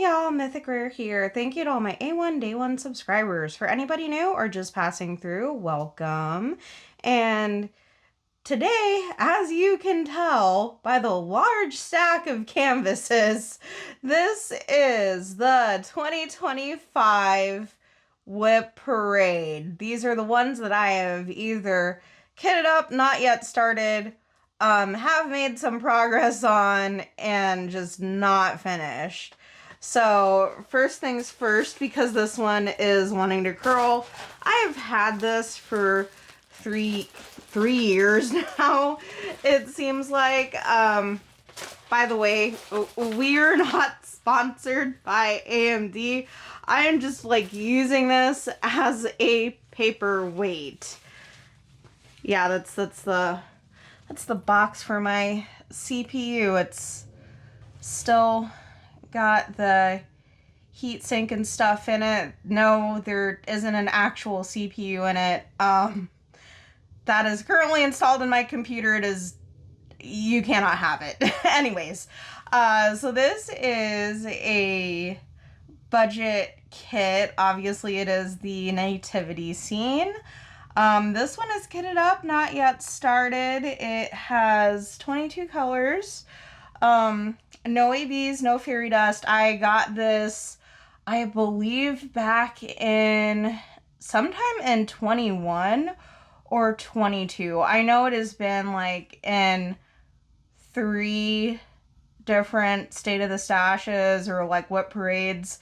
Hey y'all, Mythic Rare here. Thank you to all my A1 Day 1 subscribers. For anybody new or just passing through, welcome. And today, as you can tell by the large stack of canvases, this is the 2025 WIP Parade. These are the ones that I have either kitted up, not yet started, have made some progress on, and just not finished. So first things first, because this one is wanting to curl, I've had this for three years now, it seems like. By the way, we're not sponsored by AMD. I am just like using this as a paperweight. Yeah, that's the box for my CPU. It's still got the heatsink and stuff in it. No, there isn't an actual CPU in it. That is currently installed in my computer. It is, you cannot have it. Anyways, so this is a budget kit. Obviously it is the nativity scene. This one is kitted up, not yet started. It has 22 colors. No ABs, no fairy dust. I got this, I believe, back in sometime in 21 or 22. I know it has been like in 3 different State of the Stashes or like WIP parades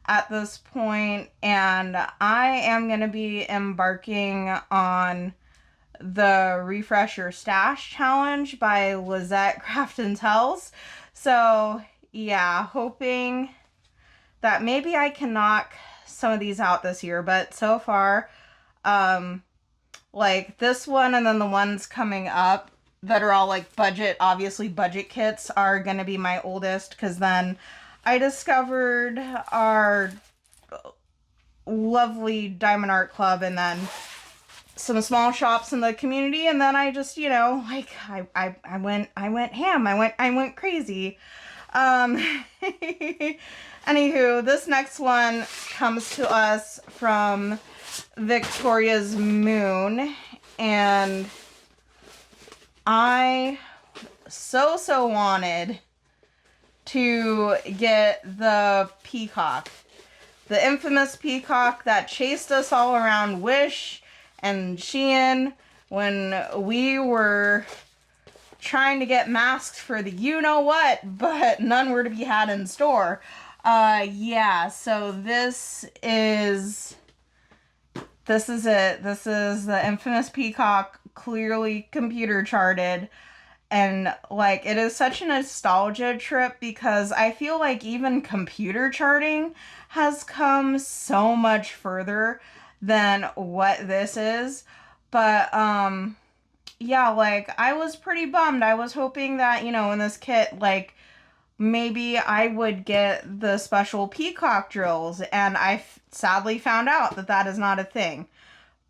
at this point, and I am going to be embarking on the Refresher Stash Challenge by Lizette Craft and Tells. So yeah, hoping that maybe I can knock some of these out this year, but so far, like this one and then the ones coming up that are all like budget, obviously budget kits, are going to be my oldest, because then I discovered our lovely Diamond Art Club and then some small shops in the community, and then I just, you know, like I went ham. I went crazy. Anywho, this next one comes to us from Victoria's Moon, and I so wanted to get the peacock, the infamous peacock that chased us all around Wish and Shein when we were trying to get masks for the you-know-what, but none were to be had in store. Yeah, so this is it. This is the infamous peacock, clearly computer charted. And like, it is such a nostalgia trip because I feel like even computer charting has come so much further than what this is. But yeah, like I was pretty bummed. I was hoping that, you know, in this kit, like maybe I would get the special peacock drills, and I sadly found out that that is not a thing.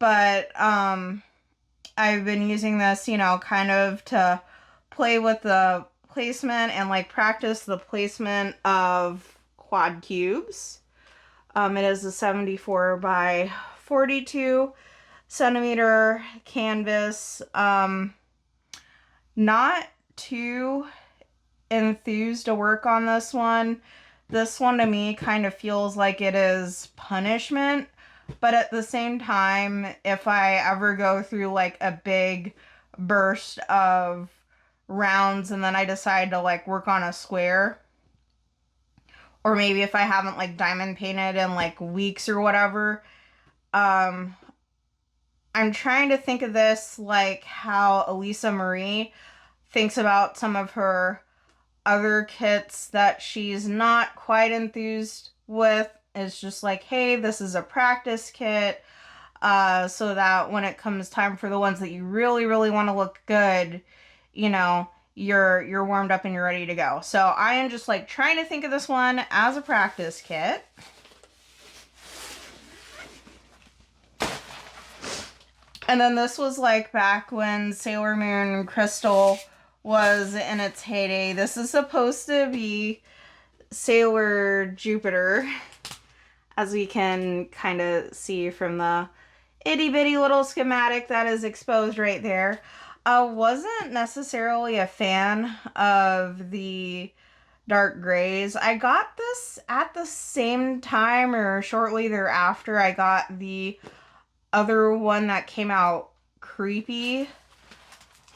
But I've been using this, you know, kind of to play with the placement and like practice the placement of quad cubes. It is a 74 by 42 centimeter canvas. Not too enthused to work on this one. This one to me kind of feels like it is punishment, but at the same time, if I ever go through like a big burst of rounds and then I decide to like work on a square, or maybe if I haven't like diamond painted in like weeks or whatever, I'm trying to think of this like how Elisa Marie thinks about some of her other kits that she's not quite enthused with. It's just like, hey, this is a practice kit, so that when it comes time for the ones that you really want to look good, you know, you're warmed up and you're ready to go. So I am just like trying to think of this one as a practice kit. And then this was like back when Sailor Moon Crystal was in its heyday. This is supposed to be Sailor Jupiter, as we can kind of see from the itty bitty little schematic that is exposed right there. I wasn't necessarily a fan of the dark grays. I got this at the same time or shortly thereafter I got the other one that came out creepy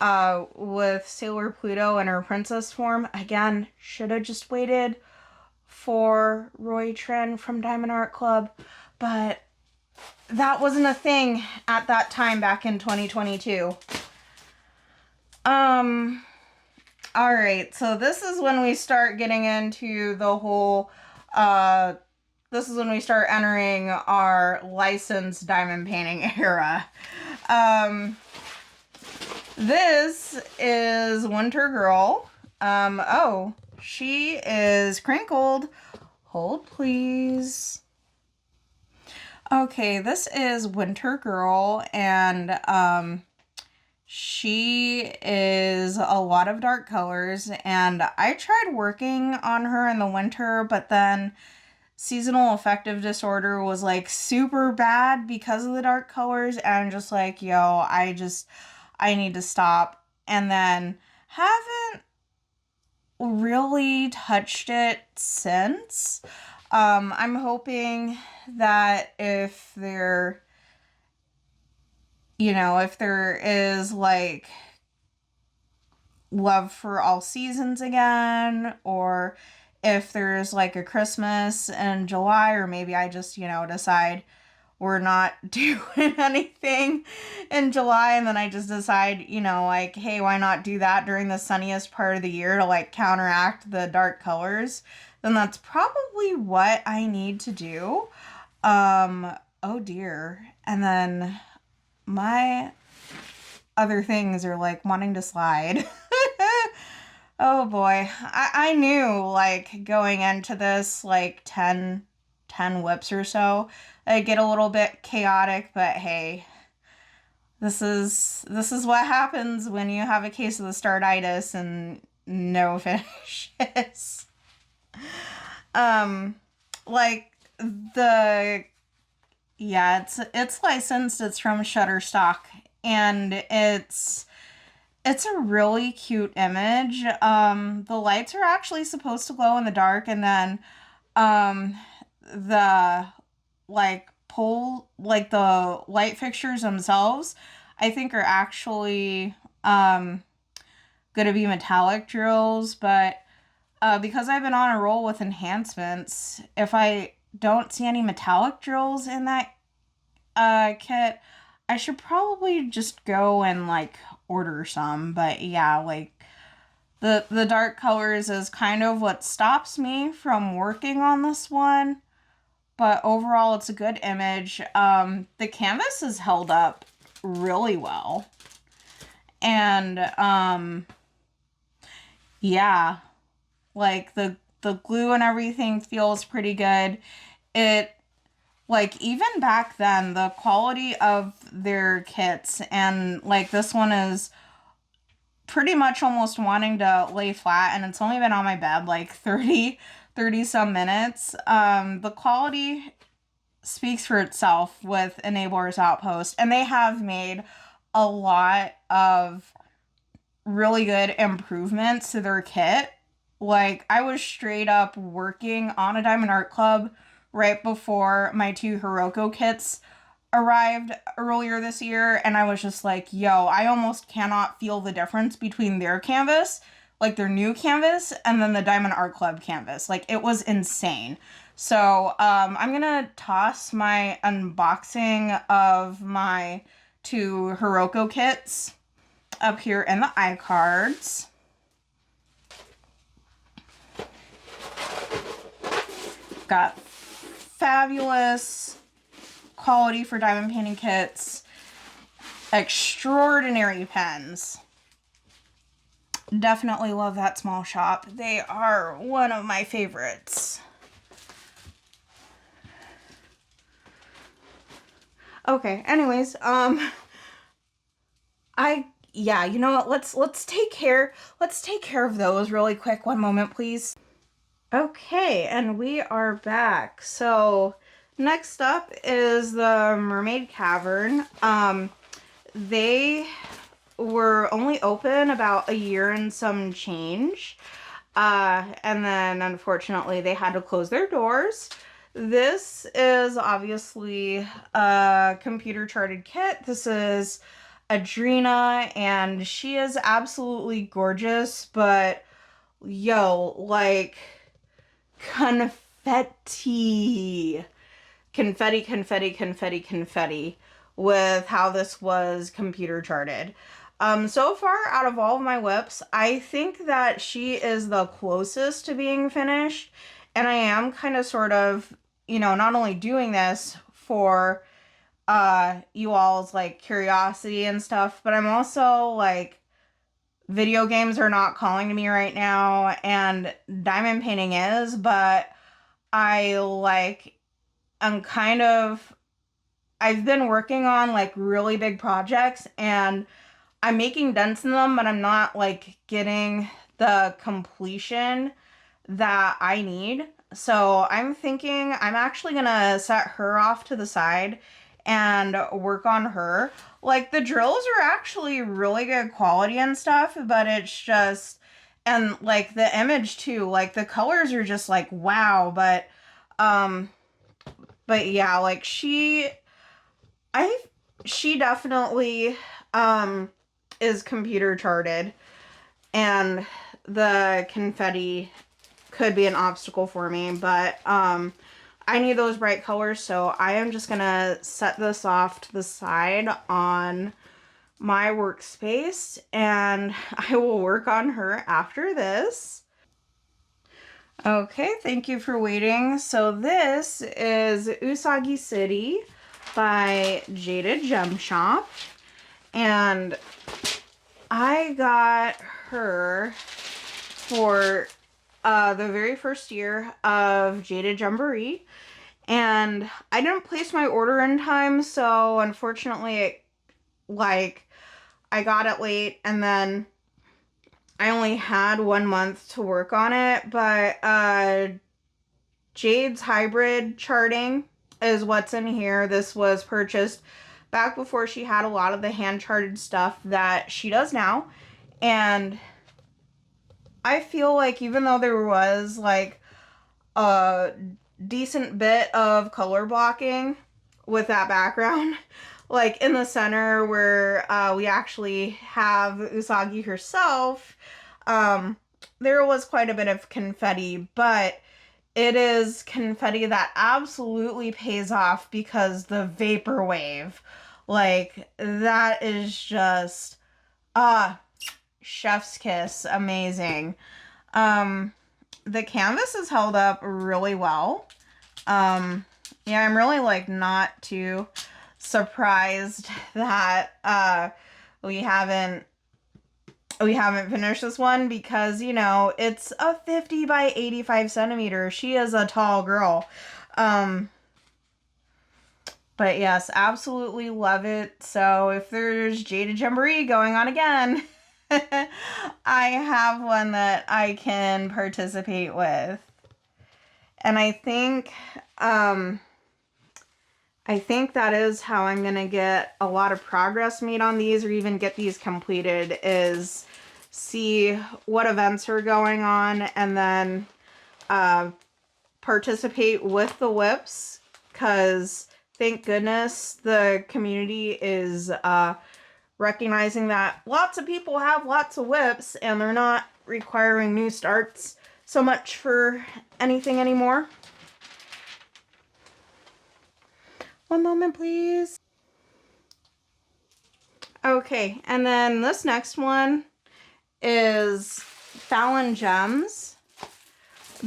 with Sailor Pluto in her princess form. Again, should have just waited for Roy Tren from Diamond Art Club, but that wasn't a thing at that time back in 2022. Alright, so this is when we start getting into the whole, this is when we start entering our licensed diamond painting era. This is Winter Girl. Oh, she is crinkled. Hold, please. Okay, this is Winter Girl, and, she is a lot of dark colors, and I tried working on her in the winter, but then seasonal affective disorder was like super bad because of the dark colors, and I'm just like, yo, I need to stop. And then haven't really touched it since. I'm hoping that if there is like love for all seasons again, or if there's like a Christmas in July, or maybe I just, decide we're not doing anything in July, and then I just decide, like, hey, why not do that during the sunniest part of the year to like counteract the dark colors, then that's probably what I need to do. Oh dear. And then my other things are like wanting to slide. Oh boy. I knew like going into this like 10 WIPs or so, it'd get a little bit chaotic, but hey, this is what happens when you have a case of the startitis and no finishes. Like it's licensed, it's from Shutterstock, and it's a really cute image. The lights are actually supposed to glow in the dark, and then the the light fixtures themselves, I think, are actually gonna be metallic drills, but because I've been on a roll with enhancements, if I don't see any metallic drills in that kit, I should probably just go and like order some. But yeah, like the dark colors is kind of what stops me from working on this one. But overall, it's a good image. The canvas is held up really well. And yeah, like the glue and everything feels pretty good. It, like, even back then, the quality of their kits, and like this one is pretty much almost wanting to lay flat, and it's only been on my bed like 30 some minutes. The quality speaks for itself with Enabler's Outpost, and they have made a lot of really good improvements to their kit. Like, I was straight up working on a Diamond Art Club right before my 2 Hiroko kits arrived earlier this year, and I was just like, yo, I almost cannot feel the difference between their canvas, like their new canvas, and then the Diamond Art Club canvas. Like, it was insane. So, I'm gonna toss my unboxing of my 2 Hiroko kits up here in the iCards. Got fabulous quality for diamond painting kits. Extraordinary pens. Definitely love that small shop. They are one of my favorites. Okay, anyways, yeah, you know what? Let's take care of those really quick. One moment, please. Okay, and we are back. So next up is the Mermaid Cavern. They were only open about a year and some change. And then unfortunately they had to close their doors. This is obviously a computer charted kit. This is Adrena, and she is absolutely gorgeous, but yo, like confetti. Confetti, confetti, confetti, confetti with how this was computer charted. So far, out of all of my WIPs, I think that she is the closest to being finished. And I am kind of sort of, not only doing this for you all's like curiosity and stuff, but I'm also like video games are not calling to me right now, and diamond painting is, but I like I'm kind of I've been working on like really big projects, and I'm making dents in them, but I'm not like getting the completion that I need. So I'm thinking I'm actually gonna set her off to the side and work on her. Like the drills are actually really good quality and stuff, but it's just, and like the image too, like the colors are just like wow, um but yeah, like I she definitely um is computer charted, and the confetti could be an obstacle for me, but I need those bright colors, so I am just gonna set this off to the side on my workspace, and I will work on her after this. Okay, thank you for waiting. So this is Usagi City by Jaded Gem Shop, and I got her for the very first year of Jaded Jamboree, and I didn't place my order in time, so unfortunately I got it late, and then I only had 1 month to work on it. But Jade's hybrid charting is what's in here. This was purchased back before she had a lot of the hand charted stuff that she does now, and I feel like even though there was like a decent bit of color blocking with that background, like in the center where we actually have Usagi herself, there was quite a bit of confetti, but it is confetti that absolutely pays off because the vaporwave, like that is just chef's kiss, amazing. Um, the canvas is held up really well. Yeah, I'm really like not too surprised that we haven't finished this one, because it's a 50 by 85 centimeter. She is a tall girl. But yes, absolutely love it. So if there's Jaded Jamboree going on again, I have one that I can participate with. And I think that is how I'm going to get a lot of progress made on these, or even get these completed, is see what events are going on, and then participate with the WIPs, because thank goodness the community is recognizing that lots of people have lots of WIPs, and they're not requiring new starts so much for anything anymore. One moment, please. Okay, and then this next one is Fallon Gems.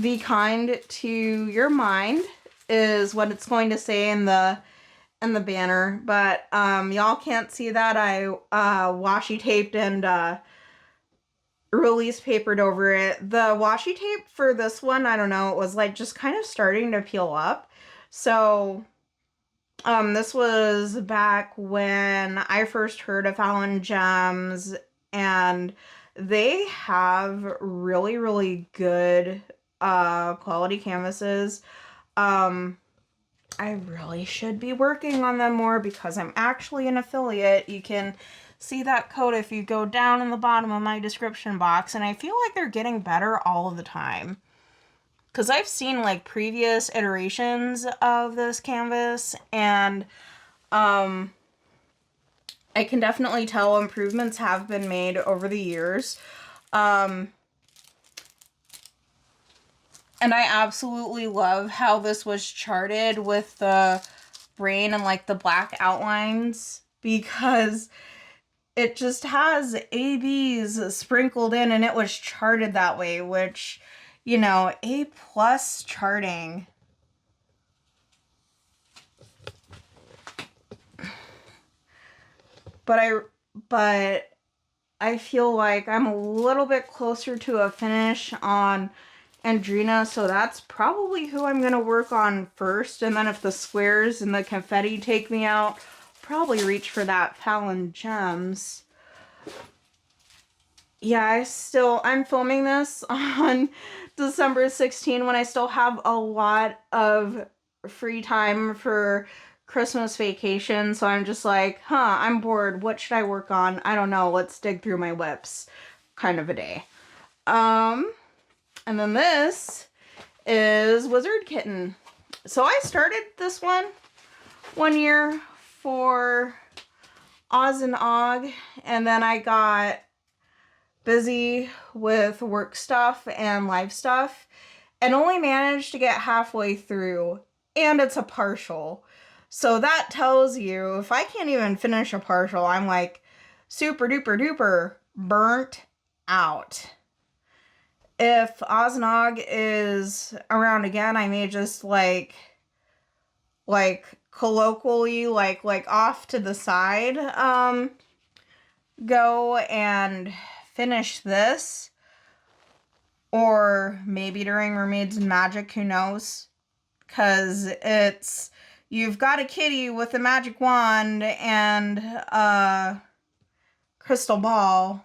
Be kind to your mind is what it's going to say in the banner, but y'all can't see that. I washi taped and release papered over it. The washi tape for this one, I don't know, it was like just kind of starting to peel up. So this was back when I first heard of Fallon Gems, and they have really, really good quality canvases. I really should be working on them more because I'm actually an affiliate. You can see that code if you go down in the bottom of my description box, and I feel like they're getting better all of the time. Because I've seen like previous iterations of this canvas, and I can definitely tell improvements have been made over the years. And I absolutely love how this was charted with the brain and like the black outlines, because it just has ABs sprinkled in and it was charted that way, which, you know, A+ charting. But I feel like I'm a little bit closer to a finish on Andrina, so that's probably who I'm going to work on first. And then if the squares and the confetti take me out, probably reach for that Fallon Gems. Yeah, I'm filming this on December 16 when I still have a lot of free time for Christmas vacation. So I'm just like, I'm bored. What should I work on? I don't know. Let's dig through my WIPs kind of a day. And then this is Wizard Kitten. So I started this one year for Oz and Og, and then I got busy with work stuff and live stuff and only managed to get halfway through, and it's a partial. So that tells you if I can't even finish a partial, I'm like super duper duper burnt out. If Oz and Og is around again, I may just like colloquially like off to the side go and finish this, or maybe during Mermaids and Magic, who knows, because it's, you've got a kitty with a magic wand and a crystal ball,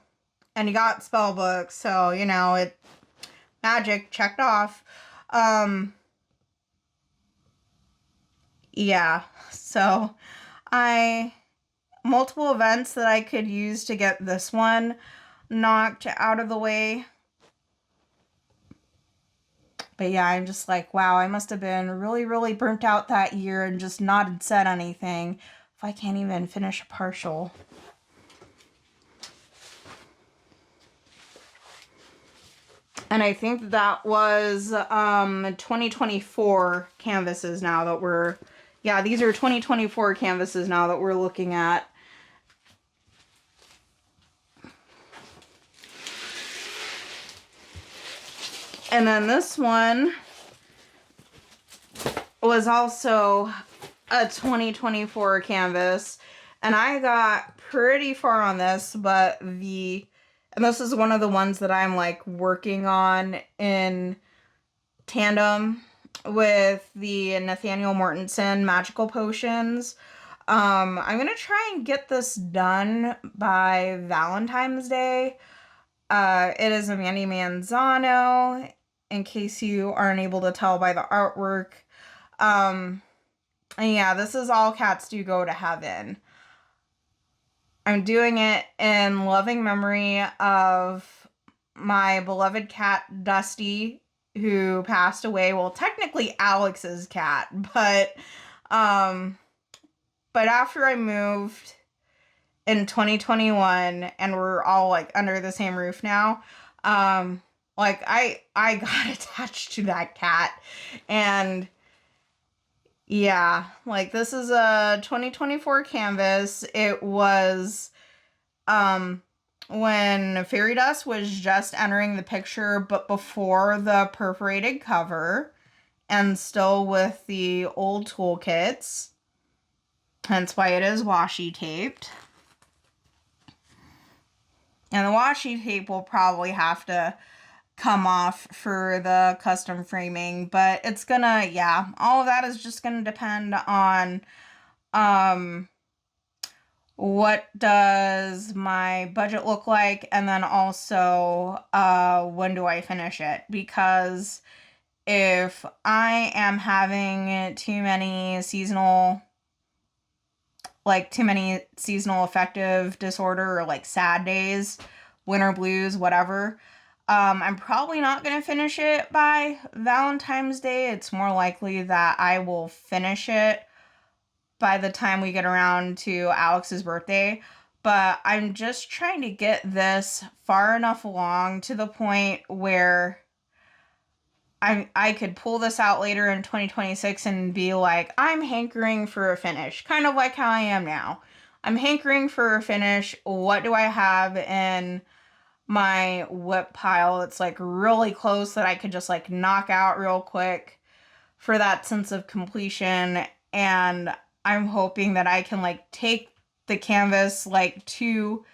and you got spell book, so you know it, magic checked off. Yeah, so multiple events that I could use to get this one knocked out of the way. But yeah, I'm just like, wow, I must have been really, really burnt out that year and just not said anything if I can't even finish a partial. And I think that was 2024 canvases now that we're, yeah, these are 2024 canvases now that we're looking at. And then this one was also a 2024 canvas, and I got pretty far on this, but and this is one of the ones that I'm like working on in tandem with the Nathaniel Mortensen Magical Potions. I'm gonna try and get this done by Valentine's Day. It is a Mandy Manzano, in case you aren't able to tell by the artwork. And yeah, this is All Cats Do Go to Heaven. I'm doing it in loving memory of my beloved cat, Dusty, who passed away. Well, technically Alex's cat, but after I moved in 2021 and we're all like under the same roof now, like I got attached to that cat. And yeah, like this is a 2024 canvas. It was when Fairy Dust was just entering the picture, but before the perforated cover and still with the old toolkits. Hence why it is washi taped. And the washi tape will probably have to come off for the custom framing, but it's gonna, yeah, all of that is just gonna depend on what does my budget look like, and then also when do I finish it, because if I am having too many seasonal affective disorder or like sad days, winter blues, whatever, I'm probably not going to finish it by Valentine's Day. It's more likely that I will finish it by the time we get around to Alex's birthday. But I'm just trying to get this far enough along to the point where I could pull this out later in 2026 and be like, I'm hankering for a finish. Kind of like how I am now. I'm hankering for a finish. What do I have in my WIP pile? It's like really close that I could just like knock out real quick for that sense of completion. And I'm hoping that I can like take the canvas like to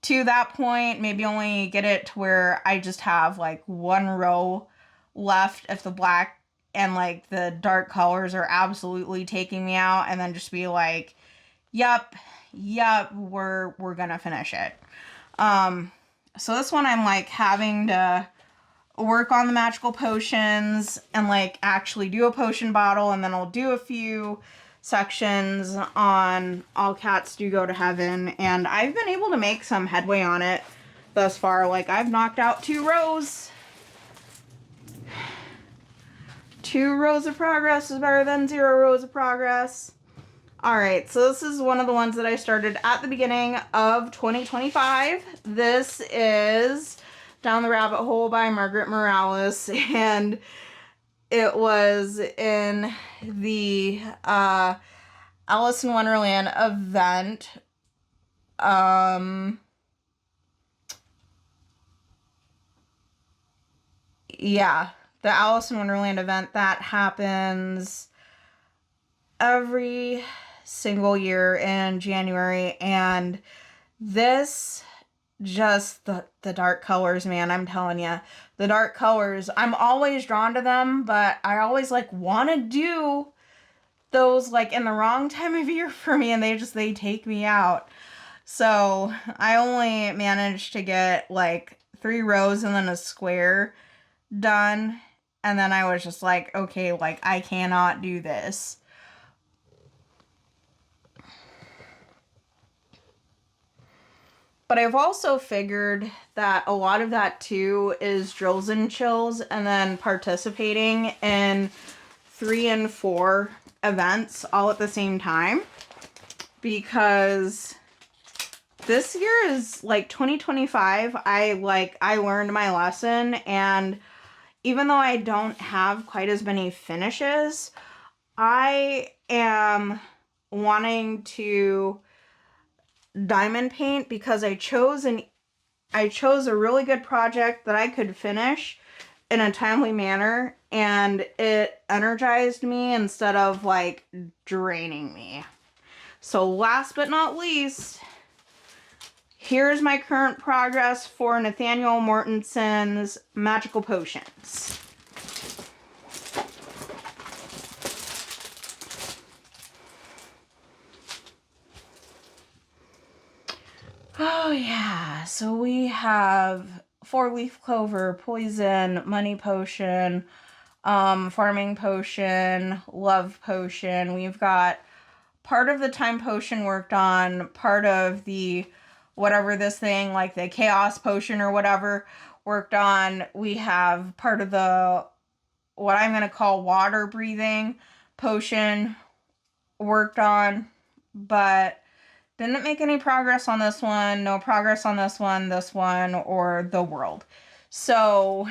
that point, maybe only get it to where I just have like one row left if the black and like the dark colors are absolutely taking me out, and then just be like, yep, we're gonna finish it. So this one I'm like having to work on the magical potions and like actually do a potion bottle, and then I'll do a few sections on All Cats Do Go to Heaven, and I've been able to make some headway on it thus far. Like I've knocked out 2 rows. 2 rows of progress is better than 0 rows of progress. Alright, so this is one of the ones that I started at the beginning of 2025. This is Down the Rabbit Hole by Margaret Morales, and it was in the Alice in Wonderland event. Yeah, the Alice in Wonderland event that happens every single year in January, and this just the dark colors, man, I'm telling you, the dark colors, I'm always drawn to them, but I always like want to do those like in the wrong time of year for me, and they take me out. So I only managed to get like 3 rows and then a square done, and then I was just like, okay, like I cannot do this. But I've also figured that a lot of that too is drills and chills, and then participating in 3 and 4 events all at the same time, because this year is like 2025. I learned my lesson, and even though I don't have quite as many finishes, I am wanting to diamond paint because I chose a really good project that I could finish in a timely manner, and it energized me instead of like draining me. So last but not least, here's my current progress for Nathaniel Mortenson's Magical Potions. Oh yeah, so we have 4-leaf clover, poison, money potion, farming potion, love potion. We've got part of the time potion worked on, part of the whatever this thing, like the chaos potion or whatever, worked on. We have part of the, what I'm going to call water breathing potion worked on, but didn't make any progress on this one, no progress on this one, or the world. So,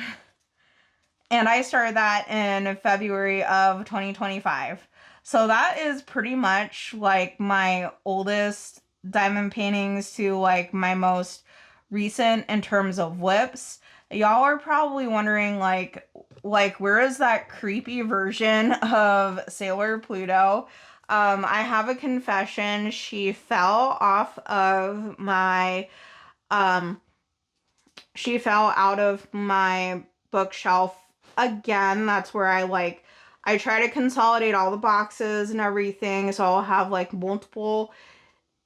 and I started that in February of 2025. So that is pretty much like my oldest diamond paintings to like my most recent in terms of WIPs. Y'all are probably wondering like where is that creepy version of Sailor Pluto? I have a confession. She fell off of my, she fell out of my bookshelf again. That's where I try to consolidate all the boxes and everything, so I'll have like multiple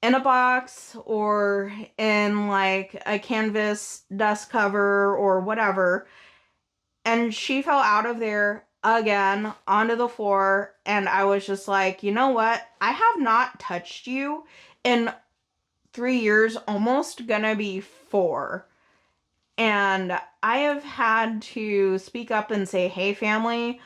in a box or in like a canvas dust cover or whatever. And she fell out of there again onto the floor. And I was just like, you know what? I have not touched you in 3 years, almost gonna be 4. And I have had to speak up and say, hey, family,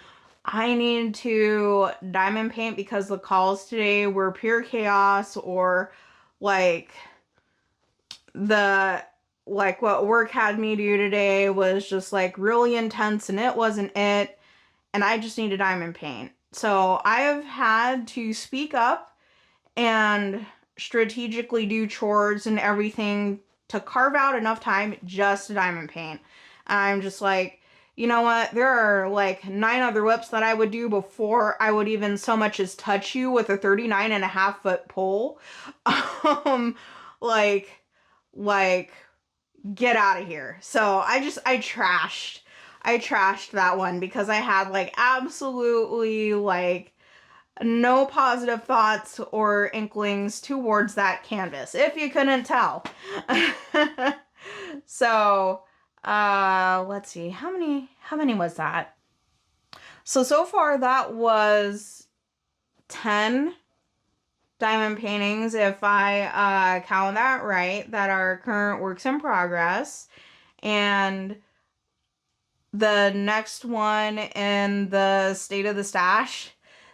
I need to diamond paint because the calls today were pure chaos, or like the like what work had me do today was just like really intense and it wasn't it, and I just need to diamond paint. So I have had to speak up and strategically do chores and everything to carve out enough time just to diamond paint. I'm just like, you know what? There are like 9 other WIPs that I would do before I would even so much as touch you with a 39.5 foot pole. Um, like, like, get out of here. So I trashed that one because I had like absolutely like no positive thoughts or inklings towards that canvas, if you couldn't tell. So, let's see, how many was that? So far that was 10 diamond paintings, if I count that right, that are current works in progress. And the next one in the State of the Stash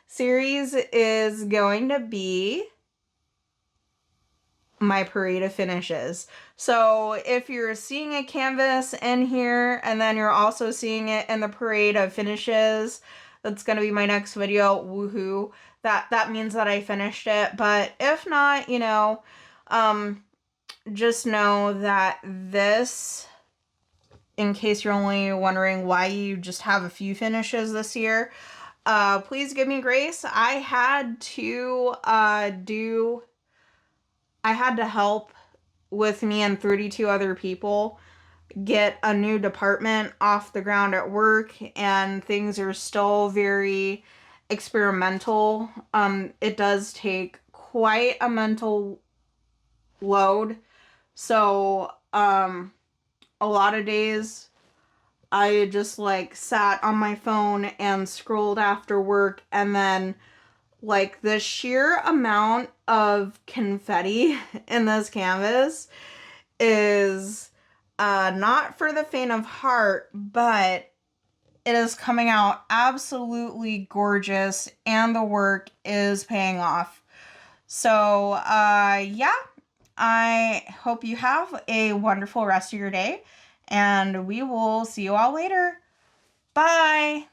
series is going to be my parade of finishes. So if you're seeing a canvas in here and then you're also seeing it in the parade of finishes, that's going to be my next video. Woohoo. That means that I finished it. But if not, you know, just know that this, in case you're only wondering why you just have a few finishes this year, please give me grace. I had to help with me and 32 other people get a new department off the ground at work, and things are still very experimental. It does take quite a mental load. So, a lot of days I just like sat on my phone and scrolled after work, and then like the sheer amount of confetti in this canvas is not for the faint of heart, but it is coming out absolutely gorgeous and the work is paying off. So yeah, I hope you have a wonderful rest of your day, and we will see you all later. Bye!